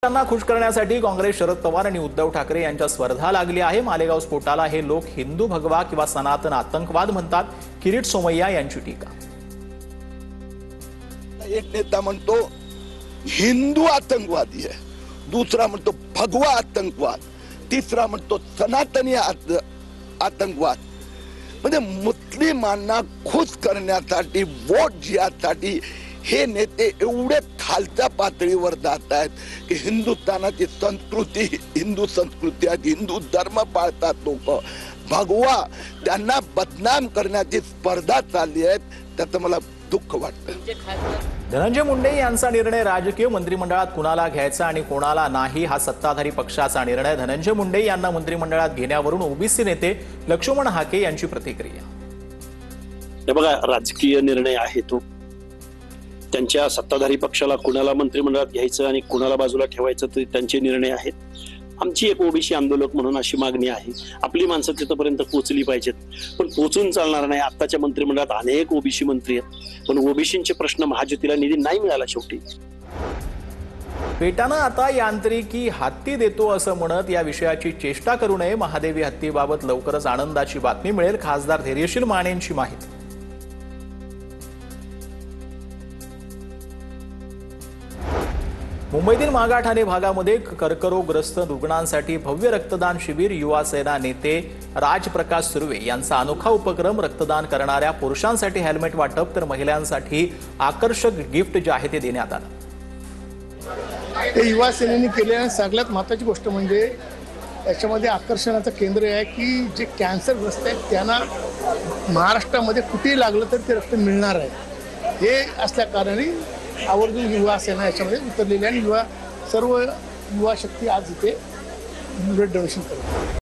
त्यांना खुश करण्यासाठी काँग्रेस, शरद पवार आणि उद्धव ठाकरे यांच्या स्पर्धा लागली आहे। मालेगाव स्फोटाला हे लोक हिंदू भगवा किंवा सनातन आतंकवाद म्हणतात। किरीट सोमय्या यांची टीका। एक नेता म्हणतो हिंदू आतंकवादी आहे, दुसरा म्हणतो भगवा आतंकवाद, तिसरा म्हणतो सनातनी आतंकवाद। म्हणजे मुस्लिमांना खुश करण्यासाठी, वोट जिहासाठी हे नेते एवढे खालच्या पातळीवर जात आहेत की हिंदुस्थानाची संस्कृती, हिंदू संस्कृती आहे, हिंदू धर्म पाळतात लोक, भगवा त्यांना बदनाम करण्याची स्पर्धा चालली आहे। त्याचं मला दुःख वाटतं। धनंजय मुंडे यांचा निर्णय राजकीय, मंत्रिमंडळात कुणाला घ्यायचा आणि कोणाला नाही हा सत्ताधारी पक्षाचा निर्णय। धनंजय मुंडे यांना मंत्रिमंडळात घेण्यावरून ओबीसी नेते लक्ष्मण हाके यांची प्रतिक्रिया। हे बघा, राजकीय निर्णय आहे तो त्यांच्या सत्ताधारी पक्षाला कुणाला मंत्रिमंडळात घ्यायचं आणि कुणाला बाजूला ठेवायचं ते त्यांचे निर्णय आहेत। आमची एक ओबीसी आंदोलक म्हणून अशी मागणी आहे, आपली माणसं तिथपर्यंत पोहोचली पाहिजेत, पण पोहोचून चालणार नाही। आताच्या मंत्रिमंडळात अनेक ओबीसी मंत्री आहेत, पण ओबीसींचे प्रश्न महायुतीला निधी नाही मिळाला। शेवटी पेटानं आता यांत्रिकी हत्ती देतो असं म्हणत या विषयाची चेष्टा करू नये। महादेवी हत्तीबाबत लवकरच आनंदाची बातमी मिळेल, खासदार धैर्यशील मानेंची माहिती। मुंबईतील मागाठ ठाणे भागामध्ये कर्करोगग्रस्त रुग्णांसाठी भव्य रक्तदान शिबिर। युवा सेना नेते राजप्रकाश सुर्वे यांचा अनोखा उपक्रम। रक्तदान करणाऱ्या पुरुषांसाठी हेल्मेट वाटप तर महिलांसाठी आकर्षक गिफ्ट जे आहे ते देण्यात आलं। ते युवा सेनेने केलेल्या सगळ्यात महत्त्वाची गोष्ट म्हणजे याच्यामध्ये आकर्षणाचं केंद्र आहे की जे कॅन्सरग्रस्त आहेत त्यांना महाराष्ट्रामध्ये कुठेही लागलं तर ते रक्त मिळणार आहे। हे असल्या कारणाने आवर्जून युवा सेना याच्यामध्ये उतरलेली आणि सर्व युवा शक्ती आज इथे ब्लड डोनेशन करतात।